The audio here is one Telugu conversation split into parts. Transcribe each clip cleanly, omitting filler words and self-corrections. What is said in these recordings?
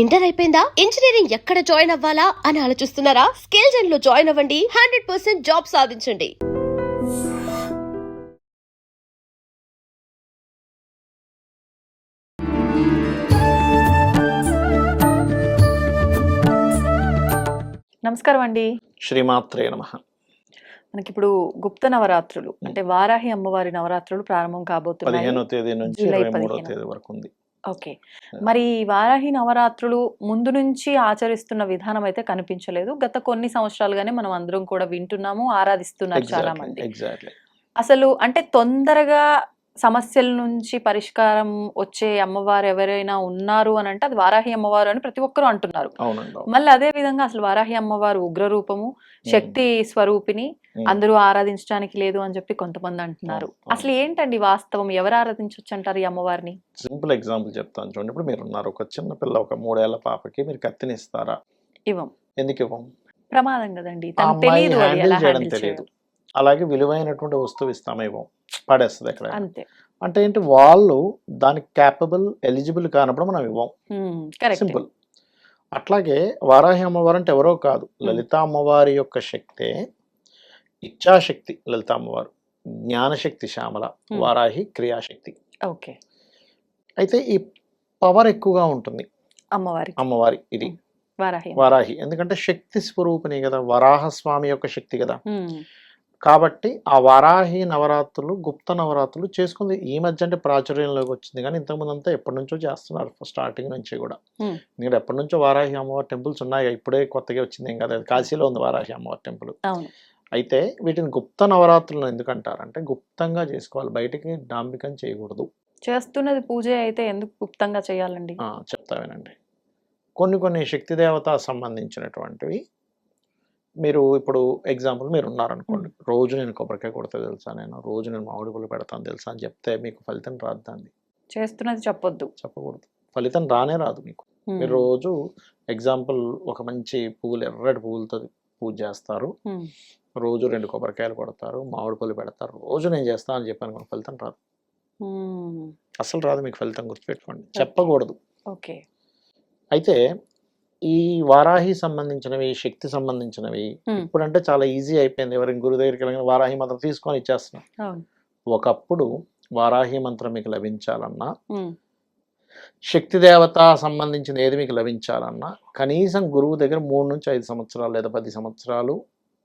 ఇంటర్ అయిపోయిందా? ఇంజనీరింగ్ ఎక్కడ జాయిన్ అవ్వాలా అని ఆలోచిస్తున్నారా? స్కిల్ జెన్ లో జాయిన్ అవ్వండి. 100% జాబ్ సాధించండి. నమస్కారం అండి. శ్రీమాత్రే నమః. మనకిప్పుడు గుప్త నవరాత్రులు అంటే వారాహి అమ్మవారి నవరాత్రులు ప్రారంభం కాబోతున్నాయి. 15వ తేదీ నుంచి జూలై 23వ 15. తేదీ వరకు ఉంది. ఓకే. మరి ఈ వారాహి నవరాత్రులు ముందు నుంచి ఆచరిస్తున్న విధానం అయితే కనిపించలేదు. గత కొన్ని సంవత్సరాలుగానే మనం అందరం కూడా వింటున్నాము, ఆరాధిస్తున్నారు చాలా మంది. ఎగ్జాక్ట్లీ. అసలు అంటే తొందరగా సమస్యల నుంచి పరిష్కారం వచ్చే అమ్మవారు ఎవరైనా ఉన్నారు అని అంటే అది వారాహి అమ్మవారు అని ప్రతి ఒక్కరూ అంటున్నారు. అవునండి. మళ్ళీ అదే విధంగా అసలు వారాహి అమ్మవారు ఉగ్ర రూపము, శక్తి స్వరూపిణి, అందరూ ఆరాధించడానికి లేదు అని చెప్పి కొంతమంది అంటున్నారు. అసలు ఏంటండి వాస్తవం? ఎవరు ఆరాధించవచ్చు అంటారు ఈ అమ్మవారిని? సింపుల్ ఎగ్జాంపుల్ చెప్తాను చూడండి. ఇప్పుడు మీరు ఉన్నారు, ఒక చిన్న పిల్ల, ఒక 3 ఏళ్ల పాపకి మీరు కత్తిని ఇస్తారా? ఇవ్వం. ఎందుకు ఇవ్వం? ప్రమాదం కదండి, ఆ తనకు అమ్మాయి తెలియదు, అది హ్యాండిల్ ఎలా చేయడం హ్యాండిల్ తెలియదు. చేయాలి. అలాగే విలువైనటువంటి వస్తువు ఇస్తామా? ఇవ్వం, పడేస్తుంది ఎక్కడ. అంతే. అంటే ఏంటి, వాళ్ళు దానికి క్యాపబుల్, ఎలిజిబుల్ కానప్పుడు మనం ఇవ్వం. కరెక్ట్. సింపుల్. అట్లాగే వారాహి అమ్మవారు అంటే ఎవరో కాదు, లలిత అమ్మవారి యొక్క శక్తే. ఇచ్ఛాశక్తి లలిత అమ్మవారు, జ్ఞానశక్తి శ్యామల, వారాహి క్రియాశక్తి. ఓకే. అయితే ఈ పవర్ ఎక్కువగా ఉంటుంది అమ్మవారి ఇది వారాహి. వారాహి ఎందుకంటే శక్తి స్వరూపిణి కదా, వరాహ స్వామి యొక్క శక్తి కదా. కాబట్టి ఆ వారాహి నవరాత్రులు, గుప్త నవరాత్రులు చేసుకుంది ఈ మధ్య అంటే ప్రాచుర్యంలోకి వచ్చింది, కానీ ఇంతకుముందు అంతా ఎప్పటి నుంచో చేస్తున్నారు, స్టార్టింగ్ నుంచి కూడా. ఎందుకంటే ఎప్పటి నుంచో వారాహి అమ్మవారి టెంపుల్స్ ఉన్నాయి, ఇప్పుడే కొత్తగా వచ్చింది ఏం కదా. కాశీలో ఉంది వారాహి అమ్మవారి టెంపుల్. అయితే వీటిని గుప్త నవరాత్రులను ఎందుకంటారంటే గుప్తంగా చేసుకోవాలి, బయటికి డాంబికం చేయకూడదు. చేస్తున్నది పూజ అయితే ఎందుకు గుప్తంగా చేయాలండి? చెప్తా వినండి. కొన్ని శక్తి దేవత సంబంధించినటువంటివి, మీరు ఇప్పుడు ఎగ్జాంపుల్ మీరు ఉన్నారనుకోండి, రోజు నేను కొబ్బరికాయ కొడతా తెలుసా, నేను రోజు నేను మామిడి పూలు పెడతాను తెలుసా అని చెప్తే మీకు ఫలితం రాదు. దాన్ని చేస్తున్నది చెప్పకూడదు, ఫలితం రానే రాదు మీకు. మీరు రోజు ఎగ్జాంపుల్ ఒక మంచి పువ్వులు, ఎర్రటి పువ్వులతో పూజ చేస్తారు, రోజు 2 కొబ్బరికాయలు కొడతారు, మామిడి పూలు పెడతారు, రోజు నేను చేస్తాను అని చెప్పాను, ఫలితం రాదు, అసలు రాదు మీకు ఫలితం. గుర్తుపెట్టుకోండి, చెప్పకూడదు. ఓకే. అయితే ఈ వారాహి సంబంధించినవి, శక్తి సంబంధించినవి ఇప్పుడంటే చాలా ఈజీ అయిపోయింది. ఎవరైనా గురు దగ్గరికి వెళ్ళిన వారాహి మంత్రం తీసుకొని ఇచ్చేస్తున్నాం. ఒకప్పుడు వారాహి మంత్రం మీకు లభించాలన్నా, శక్తి దేవత సంబంధించిన ఏది మీకు లభించాలన్నా కనీసం గురువు దగ్గర 3 నుంచి 5 సంవత్సరాలు లేదా 10 సంవత్సరాలు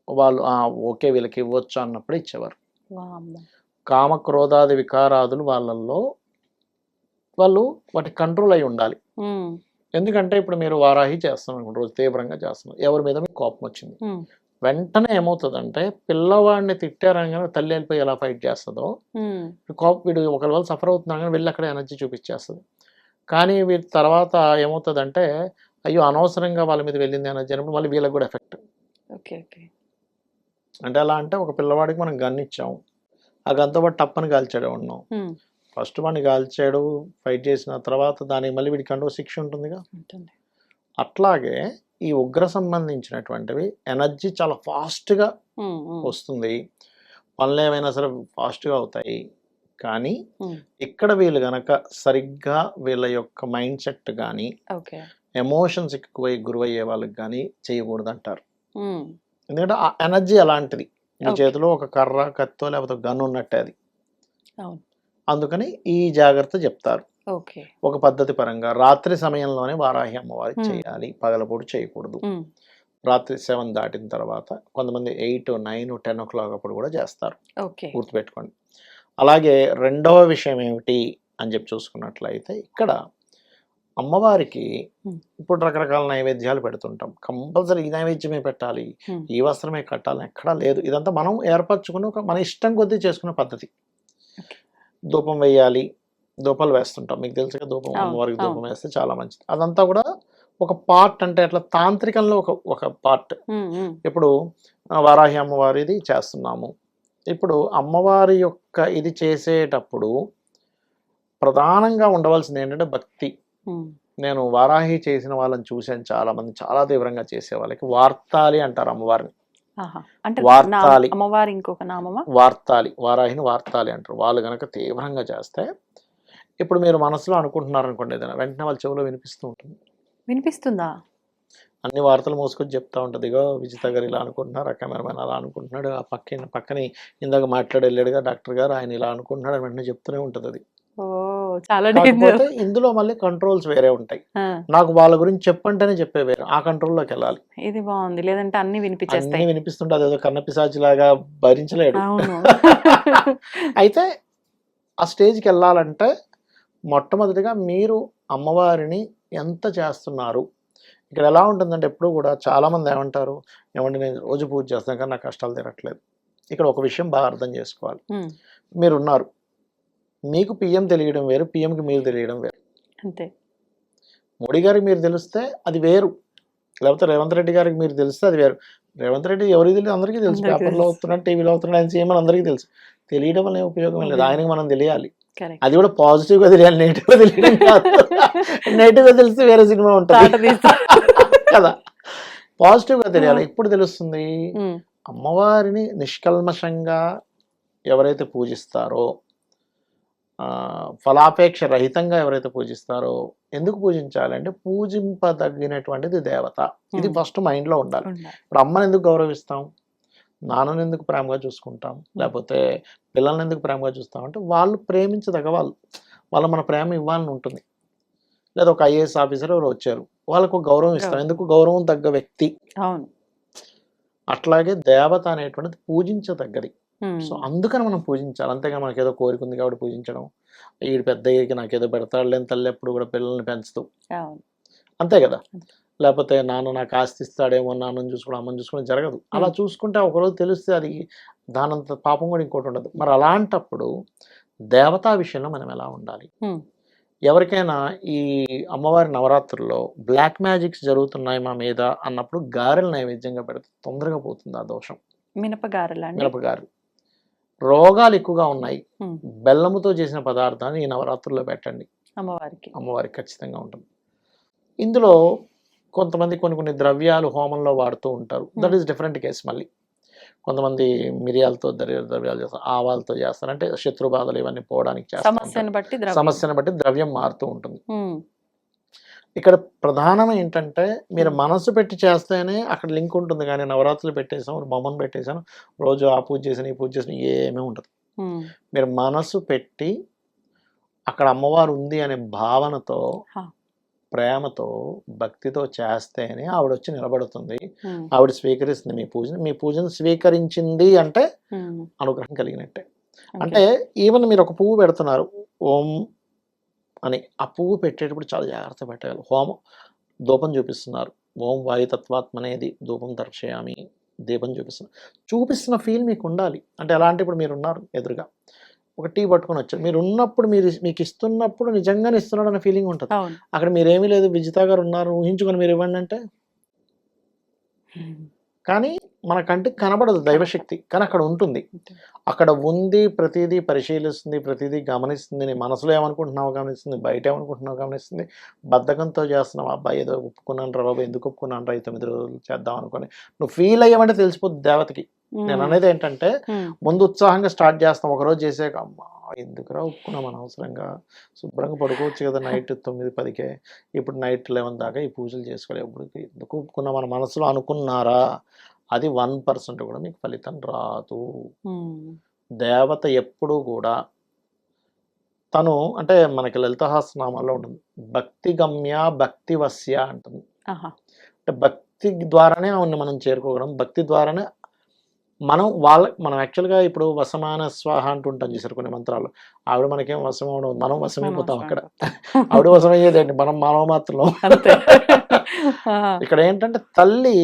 వాళ్ళు ఓకే వీళ్ళకి ఇవ్వచ్చు అన్నప్పుడు ఇచ్చేవారు. కామ క్రోధాది వికారాదులు వాళ్ళల్లో వాళ్ళు వాటి కంట్రోల్ అయి ఉండాలి. ఎందుకంటే ఇప్పుడు మీరు వారాహి చేస్తున్నారు అనుకోండి, రోజు తీవ్రంగా చేస్తున్నారు, ఎవరి మీద మీకు కోపం వచ్చింది, వెంటనే ఏమవుతుందంటే పిల్లవాడిని తిట్టారని తల్లి వెళ్ళిపోయి ఎలా ఫైట్ చేస్తుందో, కోపం వీడు ఒకరి వల్ల సఫర్ అవుతున్నా కానీ వెళ్ళి అక్కడ ఎనర్జీ చూపించేస్తుంది. కానీ వీరి తర్వాత ఏమవుతుందంటే అయ్యో అనవసరంగా వాళ్ళ మీద వెళ్ళింది ఎనర్జీ అన్నప్పుడు మళ్ళీ వీళ్ళకి కూడా ఎఫెక్ట్. అంటే ఎలా అంటే ఒక పిల్లవాడికి మనం గన్ ఇచ్చాం, ఆ గన్తో పాటు టప్పని కాల్చాడే ఉన్నాం, ఫస్ట్ వాడిని కాల్చాడు, ఫైట్ చేసిన తర్వాత దానికి మళ్ళీ వీడికి అంటూ శిక్ష ఉంటుందిగా. అట్లాగే ఈ ఉగ్ర సంబంధించినటువంటివి ఎనర్జీ చాలా ఫాస్ట్గా వస్తుంది, పనులు ఏమైనా సరే ఫాస్ట్గా అవుతాయి. కానీ ఇక్కడ వీళ్ళు గనక సరిగ్గా వీళ్ళ యొక్క మైండ్ సెట్ కానీ ఎమోషన్స్ ఎక్కువై గురయ్యే వాళ్ళకి కానీ చేయకూడదు అంటారు. ఎందుకంటే ఆ ఎనర్జీ అలాంటిది, మీ చేతిలో ఒక కర్ర, కత్తో లేకపోతే గన్ ఉన్నట్టే అది. అందుకని ఈ జాగ్రత్త చెప్తారు. ఒక పద్ధతి పరంగా రాత్రి సమయంలోనే వారాహి అమ్మవారి చేయాలి, పగలపూట చేయకూడదు. రాత్రి 7 దాటిన తర్వాత, కొంతమంది 8, 9, 10 o'clock అప్పుడు కూడా చేస్తారు, గుర్తుపెట్టుకోండి. అలాగే రెండవ విషయం ఏమిటి అని చెప్పి చూసుకున్నట్లయితే, ఇక్కడ అమ్మవారికి ఇప్పుడు రకరకాల నైవేద్యాలు పెడుతుంటాం, కంపల్సరీ ఈ నైవేద్యమే పెట్టాలి, ఈ వస్త్రమే కట్టాలని ఎక్కడా లేదు. ఇదంతా మనం ఏర్పరచుకుని ఒక మన ఇష్టం కొద్దీ చేసుకునే పద్ధతి. ధూపం వేయాలి, ధూపాలు వేస్తుంటాం, మీకు తెలుసుగా, ధూపం అమ్మవారికి ధూపం వేస్తే చాలా మంచిది. అదంతా కూడా ఒక పార్ట్, అంటే అట్లా తాంత్రికంలో ఒక పార్ట్. ఇప్పుడు వారాహి అమ్మవారిది చేస్తున్నాము, ఇప్పుడు అమ్మవారి యొక్క ఇది చేసేటప్పుడు ప్రధానంగా ఉండవలసింది ఏంటంటే భక్తి. నేను వారాహి చేసిన వాళ్ళని చూశాను, చాలా మంది చాలా తీవ్రంగా చేసే వాళ్ళకి వార్తాలి అంటారు అమ్మవారిని. వార్తాలి, అమ్మవారి ఇంకొక నామమా? వార్తాలి, వారాహిని వార్తాలి అంటారు. వాళ్ళు గనక తీవ్రంగా చేస్తే, ఇప్పుడు మీరు మనసులో అనుకుంటున్నారు అనుకోండి ఏదైనా, వెంటనే వాళ్ళ చెవిలో వినిపిస్తూ ఉంటుంది. వినిపిస్తుందా? అన్ని వార్తలు మోసుకొని చెప్తా ఉంటుంది. ఇగో విజిత గారు ఇలా అనుకుంటున్నారు, ఆ కెమెరామెన్ అలా అనుకుంటున్నాడు, ఆ పక్కని ఇందాక మాట్లాడి వెళ్ళాడుగా డాక్టర్ గారు, ఆయన ఇలా అనుకుంటున్నాడు అని వెంటనే చెప్తూనే ఉంటుంది అది. ఓ చాలా డేంజర్. కాకపోతే ఇందులో మళ్ళీ కంట్రోల్స్ వేరే ఉంటాయి. నాకు వాళ్ళ గురించి చెప్పంటేనే చెప్పే వేరే, ఆ కంట్రోల్లోకి వెళ్ళాలి. ఇది బాగుంది. లేదంటే అన్ని అన్ని వినిపించేస్తాయి. వినిపిస్తుంటే అదేదో కన్నపిశాచి లాగా భరించలేడు. అవును. అయితే ఆ స్టేజ్కి వెళ్ళాలంటే మొట్టమొదటిగా మీరు అమ్మవారిని ఎంత చేస్తున్నారు. ఇక్కడ ఎలా ఉంటుందంటే ఎప్పుడు కూడా చాలామంది ఏమంటారు, ఏమంటే నేను రోజు పూజ చేస్తాను కానీ నాకు కష్టాలు తీరట్లేదు. ఇక్కడ ఒక విషయం బాగా అర్థం చేసుకోవాలి. మీరున్నారు, మీకు పిఎం తెలియడం వేరు, పిఎంకి మీరు తెలియడం వేరు. అంతే. మోడీ గారికి మీరు తెలిస్తే అది వేరు, లేకపోతే రేవంత్ రెడ్డి గారికి మీరు తెలిస్తే అది వేరు. రేవంత్ రెడ్డి ఎవరికి తెలియదు, అందరికీ తెలుసు. అందరికీ పేపర్లో తెలుసు. అవుతున్నాడు, టీవీలో అవుతున్నాడు, ఆయన సీఎం అని అందరికీ తెలుసు. తెలియడం వల్ల ఉపయోగం లేదు, ఆయనకి మనం తెలియాలి. Correct. అది కూడా పాజిటివ్గా తెలియాలి, నెగిటివ్గా తెలియడం కాదు. నెగిటివ్గా తెలిస్తే వేరే సినిమా ఉంటుంది కదా. పాజిటివ్గా తెలియాలి. ఇప్పుడు తెలుస్తుంది అమ్మవారిని నిష్కల్మషంగా ఎవరైతే పూజిస్తారో, ఫలాపేక్ష రహితంగా ఎవరైతే పూజిస్తారో, ఎందుకు పూజించాలంటే పూజింపదగినటువంటిది దేవత. ఇది ఫస్ట్ మైండ్లో ఉండాలి. ఇప్పుడు అమ్మని ఎందుకు గౌరవిస్తాం, నాన్నని ఎందుకు ప్రేమగా చూసుకుంటాం, లేకపోతే పిల్లల్ని ఎందుకు ప్రేమగా చూస్తాం అంటే వాళ్ళు ప్రేమించదగ వాళ్ళు మన ప్రేమ ఇవ్వాలని ఉంటుంది. లేదా ఒక ఐఏఎస్ ఆఫీసర్ ఎవరు వచ్చారు, వాళ్ళకు గౌరవం ఇస్తాం, ఎందుకు గౌరవం తగ్గ వ్యక్తి. అవును. అట్లాగే దేవత అనేటువంటిది పూజించదగ్గది. సో అందుకని మనం పూజించాలి. అంతేగా మనకి ఏదో కోరిక ఉంది కాబట్టి పూజించడం, ఈడు పెద్ద అయ్యేకి నాకేదో పెడతాడు లేని తల్లి ఎప్పుడు కూడా పిల్లల్ని పెంచుతూ, అంతే కదా. లేకపోతే నాన్న నాకు ఆస్తి ఇస్తాడేమో, నాన్నని చూసుకోవడం అమ్మని చూసుకోవడం జరగదు. అలా చూసుకుంటే ఒకరోజు తెలిస్తే అది దానంత పాపం కూడా ఇంకోటి ఉండదు. మరి అలాంటప్పుడు దేవతా విషయంలో మనం ఎలా ఉండాలి. ఎవరికైనా ఈ అమ్మవారి నవరాత్రుల్లో బ్లాక్ మ్యాజిక్స్ జరుగుతున్నాయి మా మీద అన్నప్పుడు గారెలు నైవేద్యంగా పెడితే తొందరగా పోతుంది ఆ దోషం. మినపగారెలు. రోగాలు ఎక్కువగా ఉన్నాయి, బెల్లముతో చేసిన పదార్థాన్ని ఈ నవరాత్రుల్లో పెట్టండి, అమ్మవారికి ఖచ్చితంగా ఉంటుంది. ఇందులో కొంతమంది కొన్ని ద్రవ్యాలు హోమంలో వాడుతూ ఉంటారు, దట్ ఈస్ డిఫరెంట్ కేసు. మళ్ళీ కొంతమంది మిరియాలతో ద్రవ్యాలు చేస్తారు, ఆవాలతో చేస్తారు, అంటే శత్రు బాధలు ఇవన్నీ పోవడానికి చేస్తారు. సమస్యను బట్టి ద్రవ్యం మారుతూ ఉంటుంది. ఇక్కడ ప్రధానం ఏంటంటే మీరు మనసు పెట్టి చేస్తేనే అక్కడ లింక్ ఉంటుంది. కానీ నవరాత్రులు పెట్టేసాం, బొమ్మను పెట్టేసాను, రోజు ఆ పూజ చేసాను ఈ పూజ చేసిన ఏమీ ఉండదు. మీరు మనసు పెట్టి అక్కడ అమ్మవారు ఉంది అనే భావనతో, ప్రేమతో, భక్తితో చేస్తేనే ఆవిడ వచ్చి నిలబడుతుంది, ఆవిడ స్వీకరిస్తుంది మీ పూజను స్వీకరించింది అంటే అనుగ్రహం కలిగినట్టే. అంటే ఈవెన్ మీరు ఒక పువ్వు పెడుతున్నారు ఓం అని, ఆ పువ్వు పెట్టేటప్పుడు చాలా జాగ్రత్త పెట్టాలి. ధూపం చూపిస్తున్నారు, ఓం వాయుతత్వాత్మనేది ధూపం దర్శయామి, దీపం చూపిస్తున్న ఫీల్ మీకు ఉండాలి. అంటే ఎలా అంటే ఇప్పుడు మీరు ఉన్నారు ఎదురుగా, ఒక టీ పట్టుకొని వచ్చారు, మీరు ఉన్నప్పుడు మీకు ఇస్తున్నప్పుడు నిజంగానే ఇస్తున్నాడు అనే ఫీలింగ్ ఉంటుంది. అక్కడ మీరేమీ లేదు, విజిత గారు ఉన్నారు ఊహించుకొని మీరు ఇవ్వండి అంటే, కానీ మన కంటికి కనబడదు దైవశక్తి, కానీ అక్కడ ఉంటుంది. అక్కడ ఉంది, ప్రతిదీ పరిశీలిస్తుంది, ప్రతిదీ గమనిస్తుంది. నీ మనసులో ఏమనుకుంటున్నావు గమనిస్తుంది, బయట ఏమనుకుంటున్నావు గమనిస్తుంది. బద్ధకంతో చేస్తున్నావు, అబ్బాయి ఏదో ఒప్పుకున్నాను రా బాబు, ఎందుకు ఒప్పుకున్నాను రా, 9 రోజులు చేద్దాం అనుకుని నువ్వు ఫీల్ అయ్యామంటే తెలిసిపోద్ది దేవతకి. నేను అనేది ఏంటంటే ముందు ఉత్సాహంగా స్టార్ట్ చేస్తాం, ఒకరోజు చేసాక అమ్మా ఎందుకురా ఒప్పుకున్నాం అనవసరంగా, శుభ్రంగా పడుకోవచ్చు కదా నైట్ 9-10కే, ఇప్పుడు నైట్ 11 దాకా ఈ పూజలు చేసుకోవాలి, ఎందుకు ఒప్పుకున్నాం మన మనసులో అనుకున్నారా, అది 1% కూడా మీకు ఫలితం రాదు. దేవత ఎప్పుడూ కూడా తను అంటే మనకి లలితహాసనామాల్లో ఉంటుంది, భక్తి గమ్య భక్తి వస్య అంటుంది. అంటే భక్తి ద్వారానే ఆవిడని మనం చేరుకోగలం, భక్తి ద్వారానే మనం యాక్చువల్గా ఇప్పుడు వసమాన స్వాహ అంటుంటాం చూసారు కొన్ని మంత్రాలు, ఆవిడ మనకేం వశం అవడం, మనం వశమైపోతాం అక్కడ, ఆవిడ వశమయ్యేదండి మనం మానవ మాత్రం. ఇక్కడ ఏంటంటే తల్లి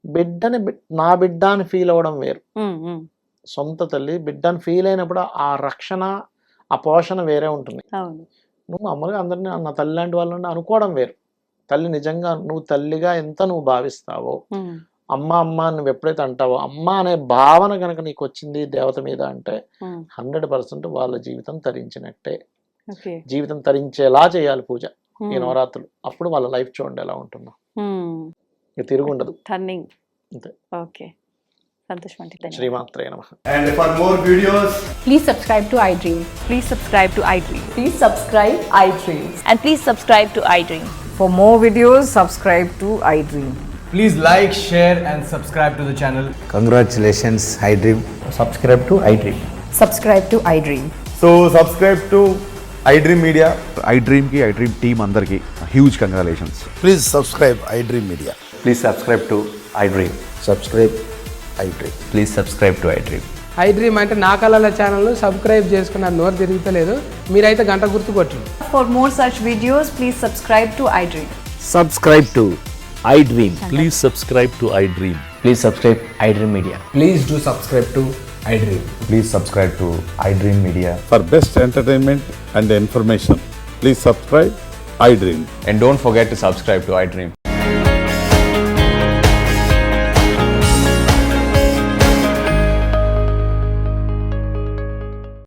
బిడ్డని నా బిడ్డ అని ఫీల్ అవ్వడం వేరు, సొంత తల్లి బిడ్డని ఫీల్ అయినప్పుడు ఆ రక్షణ ఆ పోషణ వేరే ఉంటుంది. నువ్వు మామూలుగా అందరినీ నా తల్లి లాంటి వాళ్ళని అనుకోవడం వేరు. తల్లి నిజంగా నువ్వు తల్లిగా ఎంత నువ్వు భావిస్తావో, అమ్మ అమ్మ నువ్వు ఎప్పుడైతే అంటావో, అమ్మ అనే భావన కనుక నీకు వచ్చింది దేవత మీద అంటే 100% వాళ్ళ జీవితం తరించినట్టే. జీవితం తరించేలా చేయాలి పూజ ఈ నవరాత్రులు, అప్పుడు వాళ్ళ లైఫ్ చూడండి ఎలా ఉంటుందో, తిరుగుండదు. అంతే. శ్రీమాత్రే నమః. And for more videos, please subscribe to iDream. Please subscribe to iDream. Please subscribe iDream. And please subscribe to iDream. For more videos, subscribe to iDream. Please like, share, and subscribe to the channel. Congratulations, iDream. Subscribe to iDream. Subscribe to iDream. So subscribe to iDream Media. iDream ki iDream team andarki huge congratulations. Please subscribe iDream Media. Please subscribe to iDream. Subscribe iDream. Please subscribe to iDream. iDream అంటే నా కళల ఛానల్ను సబ్స్క్రైబ్ చేసుకున్న నోరు తిరుగుతలేదు, మీరైతే గంట గుర్తు కొట్టండి. For more such videos, please subscribe to iDream. Subscribe to iDream. Please subscribe to iDream. Please subscribe iDream Media. Please do subscribe to iDream. Please subscribe to iDream Media. For best entertainment and information, please subscribe iDream. And don't forget to subscribe to iDream.